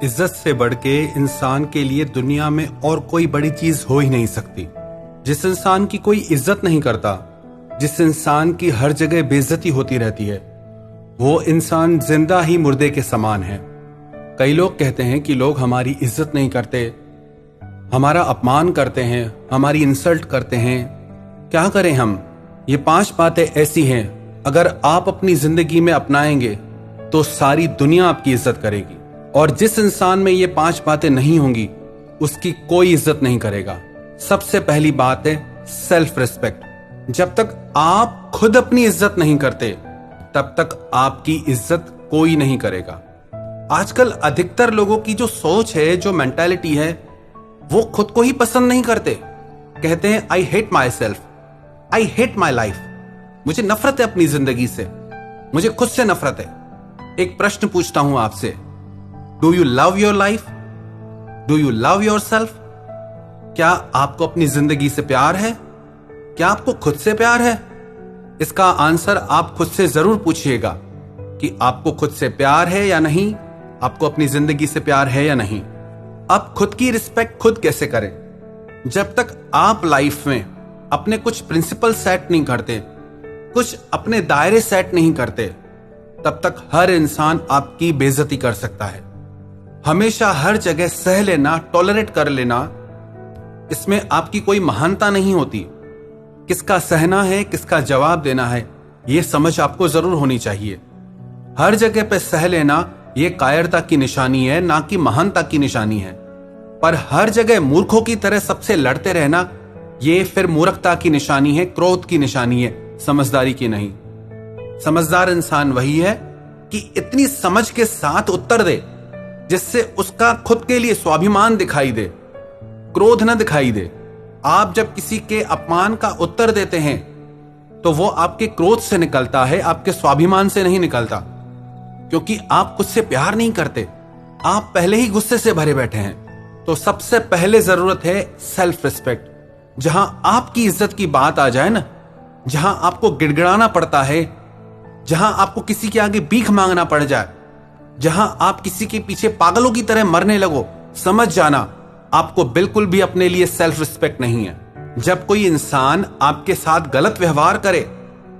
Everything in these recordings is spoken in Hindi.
इज्जत से बढ़ के इंसान के लिए दुनिया में और कोई बड़ी चीज हो ही नहीं सकती। जिस इंसान की कोई इज्जत नहीं करता, जिस इंसान की हर जगह बेइज्जती होती रहती है, वो इंसान जिंदा ही मुर्दे के समान है। कई लोग कहते हैं कि लोग हमारी इज्जत नहीं करते, हमारा अपमान करते हैं, हमारी इंसल्ट करते हैं। क्या करें हम? ये 5 बातें ऐसी हैं, अगर आप अपनी जिंदगी में अपनाएंगे तो सारी दुनिया आपकी इज्जत करेगी। और जिस इंसान में ये 5 बातें नहीं होंगी, उसकी कोई इज्जत नहीं करेगा। सबसे पहली बात है सेल्फ रिस्पेक्ट। जब तक आप खुद अपनी इज्जत नहीं करते, तब तक आपकी इज्जत कोई नहीं करेगा। आजकल अधिकतर लोगों की जो सोच है, जो मेंटालिटी है, वो खुद को ही पसंद नहीं करते। कहते हैं I hate my self, I hate my life. मुझे नफरत है अपनी जिंदगी से, मुझे खुद से नफरत है। एक प्रश्न पूछता हूं आपसे, do you love your life? Do you love your self? क्या आपको अपनी जिंदगी से प्यार है? क्या आपको खुद से प्यार है? इसका आंसर आप खुद से जरूर पूछिएगा कि आपको खुद से प्यार है या नहीं, आपको अपनी जिंदगी से प्यार है या नहीं। अब खुद की रिस्पेक्ट खुद कैसे करें? जब तक आप लाइफ में अपने कुछ प्रिंसिपल सेट नहीं करते, कुछ अपने दायरे सेट नहीं करते, तब तक हर इंसान आपकी बेइज्जती कर सकता है। हमेशा हर जगह सह लेना, टॉलरेट कर लेना, इसमें आपकी कोई महानता नहीं होती। किसका सहना है, किसका जवाब देना है, यह समझ आपको जरूर होनी चाहिए। हर जगह पे सह लेना यह कायरता की निशानी है, ना कि महानता की निशानी है। पर हर जगह मूर्खों की तरह सबसे लड़ते रहना, यह फिर मूर्खता की निशानी है, क्रोध की निशानी है, समझदारी की नहीं। समझदार इंसान वही है कि इतनी समझ के साथ उत्तर दे जिससे उसका खुद के लिए स्वाभिमान दिखाई दे, क्रोध न दिखाई दे। आप जब किसी के अपमान का उत्तर देते हैं तो वो आपके क्रोध से निकलता है, आपके स्वाभिमान से नहीं निकलता, क्योंकि आप खुद से प्यार नहीं करते, आप पहले ही गुस्से से भरे बैठे हैं। तो सबसे पहले जरूरत है सेल्फ रिस्पेक्ट। जहां आपकी इज्जत की बात आ जाए ना, जहां आपको गिड़गिड़ाना पड़ता है, जहां आपको किसी के आगे भीख मांगना पड़ जाए, जहां आप किसी के पीछे पागलों की तरह मरने लगो, समझ जाना आपको बिल्कुल भी अपने लिए सेल्फ रिस्पेक्ट नहीं है। जब कोई इंसान आपके साथ गलत व्यवहार करे,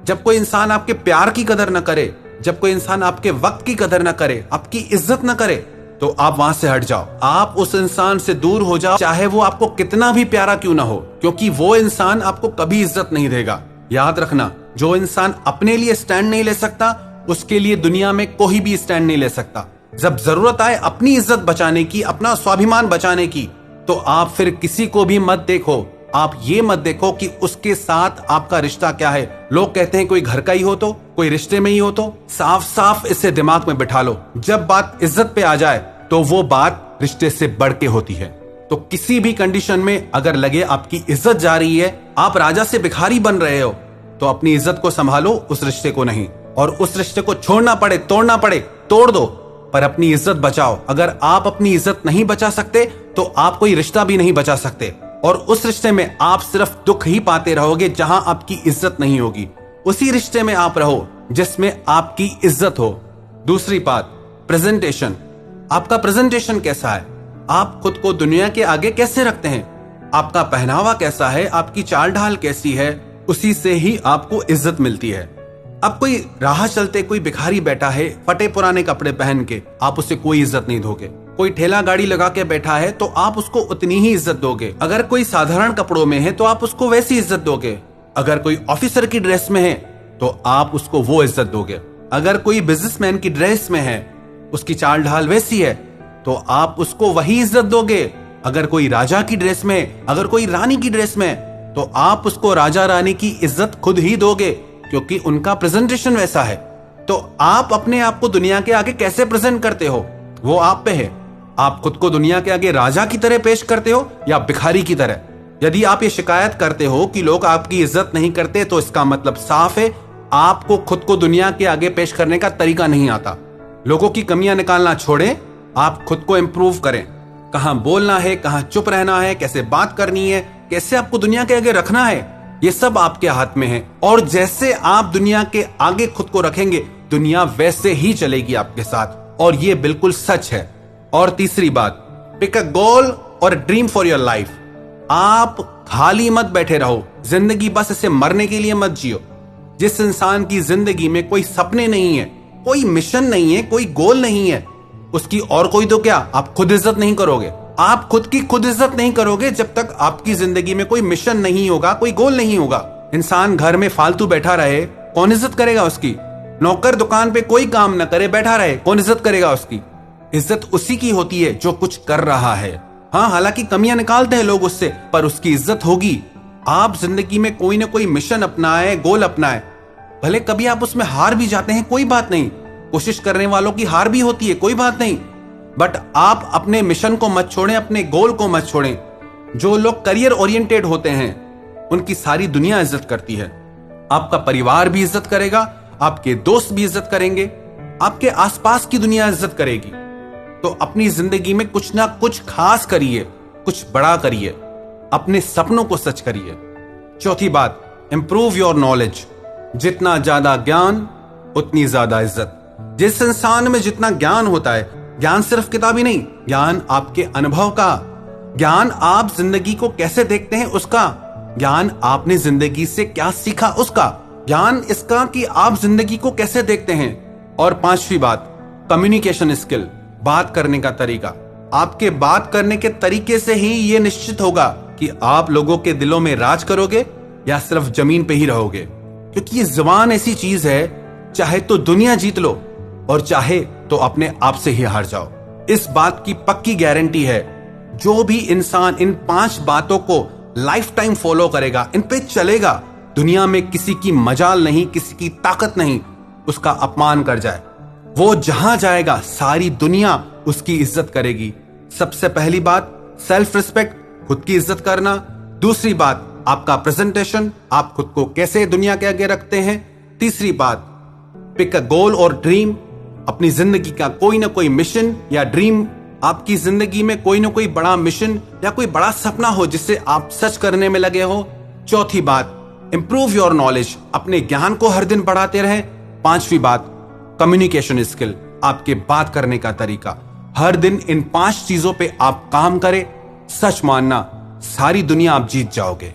जब कोई इंसान आपके प्यार की कदर न करे, जब कोई इंसान आपके वक्त की कदर न करे, आपकी इज्जत न करे, तो आप वहां से हट जाओ। आप उस इंसान से दूर हो जाओ, चाहे वो आपको कितना भी प्यारा क्यों ना हो, क्योंकि वो इंसान आपको कभी इज्जत नहीं देगा। याद रखना, जो इंसान अपने लिए स्टैंड नहीं ले सकता, उसके लिए दुनिया में कोई भी स्टैंड नहीं ले सकता। जब जरूरत आए अपनी इज्जत बचाने की, अपना स्वाभिमान बचाने की, तो आप फिर किसी को भी मत देखो। आप ये मत देखो कि उसके साथ आपका रिश्ता क्या है। लोग कहते हैं कोई घर का ही हो तो, कोई रिश्ते में ही हो तो। साफ साफ इसे दिमाग में बिठा लो, जब बात इज्जत पे आ जाए तो वो बात रिश्ते से बढ़ के होती है। तो किसी भी कंडीशन में अगर लगे आपकी इज्जत जा रही है, आप राजा से भिखारी बन रहे हो, तो अपनी इज्जत को संभालो, उस रिश्ते को नहीं। और उस रिश्ते को छोड़ना पड़े, तोड़ना पड़े, तोड़ दो, पर अपनी इज्जत बचाओ। अगर आप अपनी इज्जत नहीं बचा सकते तो आप कोई रिश्ता भी नहीं बचा सकते, और उस रिश्ते में आप सिर्फ दुख ही पाते रहोगे जहां आपकी इज्जत नहीं होगी। उसी रिश्ते में आप रहो जिसमें आपकी इज्जत हो। दूसरी बात, प्रेजेंटेशन। आपका प्रेजेंटेशन कैसा है? आप खुद को दुनिया के आगे कैसे रखते हैं? आपका पहनावा कैसा है? आपकी चाल ढाल कैसी है? उसी से ही आपको इज्जत मिलती है। अब कोई राह चलते कोई भिखारी बैठा है फटे पुराने कपड़े पहन के, आप उसे कोई इज्जत नहीं दोगे। कोई ठेला गाड़ी लगा के बैठा है तो आप उसको उतनी ही इज्जत दोगे। अगर कोई साधारण कपड़ों में है तो आप उसको वैसी इज्जत दोगे। अगर कोई ऑफिसर की ड्रेस में है तो आप उसको वो इज्जत दोगे। अगर कोई बिजनेसमैन की ड्रेस में है, उसकी चाल ढाल वैसी है, तो आप उसको वही इज्जत दोगे। अगर कोई राजा की ड्रेस में, अगर कोई रानी की ड्रेस में, तो आप उसको राजा रानी की इज्जत खुद ही दोगे, क्योंकि उनका प्रेजेंटेशन वैसा है। तो आप अपने आप को दुनिया के आगे कैसे प्रेजेंट करते हो, वो आप पे है। आप खुद को दुनिया के आगे राजा की तरह पेश करते हो या भिखारी की तरह? यदि आप ये शिकायत करते हो कि लोग आपकी इज्जत नहीं करते, तो इसका मतलब साफ है, आपको खुद को दुनिया के आगे पेश करने का तरीका नहीं आता। लोगों की कमियां निकालना छोड़ें, आप खुद को इंप्रूव करें। कहां बोलना है, कहां चुप रहना है, कैसे बात करनी है, कैसे आपको दुनिया के आगे रखना है, ये सब आपके हाथ में है। और जैसे आप दुनिया के आगे खुद को रखेंगे, दुनिया वैसे ही चलेगी आपके साथ। और ये बिल्कुल सच है। और तीसरी बात, पिक अ गोल और ड्रीम फॉर योर लाइफ। आप खाली मत बैठे रहो, जिंदगी बस इसे मरने के लिए मत जियो। जिस इंसान की जिंदगी में कोई सपने नहीं है, कोई मिशन नहीं है, कोई गोल नहीं है, उसकी और कोई तो क्या, आप खुद इज्जत नहीं करोगे। आप खुद की खुद इज्जत नहीं करोगे जब तक आपकी जिंदगी में कोई मिशन नहीं होगा, कोई गोल नहीं होगा। इंसान घर में फालतू बैठा रहे, कौन इज्जत करेगा उसकी? नौकर दुकान पे कोई काम ना करे, बैठा रहे, कौन इज्जत करेगा उसकी? इज्जत उसी की होती है जो कुछ कर रहा है। हाँ, हालांकि कमियां निकालते हैं लोग उससे, पर उसकी इज्जत होगी। आप जिंदगी में कोई ना कोई मिशन अपनाए, गोल अपनाए, भले कभी आप उसमें हार भी जाते हैं, कोई बात नहीं। कोशिश करने वालों की हार भी होती है, कोई बात नहीं। बट आप अपने मिशन को मत छोड़ें, अपने गोल को मत छोड़ें। जो लोग करियर ओरिएंटेड होते हैं उनकी सारी दुनिया इज्जत करती है। आपका परिवार भी इज्जत करेगा, आपके दोस्त भी इज्जत करेंगे, आपके आसपास की दुनिया इज्जत करेगी। तो अपनी जिंदगी में कुछ ना कुछ खास करिए, कुछ बड़ा करिए, अपने सपनों को सच करिए। चौथी बात, इंप्रूव योर नॉलेज। जितना ज्यादा ज्ञान उतनी ज्यादा इज्जत। जिस इंसान में जितना ज्ञान होता है, ज्ञान सिर्फ किताबी नहीं, ज्ञान आपके अनुभव का, ज्ञान आप जिंदगी को कैसे देखते हैं उसका, ज्ञान आपने जिंदगी से क्या सीखा उसका, ज्ञान इसका कि आप जिंदगी को कैसे देखते हैं। और पांचवी बात, कम्युनिकेशन स्किल, बात करने का तरीका। आपके बात करने के तरीके से ही यह निश्चित होगा कि आप लोगों के दिलों में राज करोगे या सिर्फ जमीन पे ही रहोगे। क्योंकि ये जुबान ऐसी चीज है, चाहे तो दुनिया जीत लो और चाहे तो अपने आप से ही हार जाओ। इस बात की पक्की गारंटी है, जो भी इंसान इन 5 बातों को लाइफ टाइम फॉलो करेगा, इन पे चलेगा, दुनिया में किसी की मजाल नहीं, किसी की ताकत नहीं उसका अपमान कर जाए। वो जहां जाएगा सारी दुनिया उसकी इज्जत करेगी। सबसे पहली बात, सेल्फ रिस्पेक्ट, खुद की इज्जत करना। दूसरी बात, आपका प्रेजेंटेशन, आप खुद को कैसे दुनिया के आगे रखते हैं। तीसरी बात, पिक अ गोल और ड्रीम, अपनी जिंदगी का कोई ना कोई मिशन या ड्रीम, आपकी जिंदगी में कोई ना कोई बड़ा मिशन या कोई बड़ा सपना हो जिससे आप सच करने में लगे हो। चौथी बात, इंप्रूव योर नॉलेज, अपने ज्ञान को हर दिन बढ़ाते रहें। पांचवी बात, कम्युनिकेशन स्किल, आपके बात करने का तरीका। हर दिन इन 5 चीजों पे आप काम करें, सच मानना सारी दुनिया आप जीत जाओगे।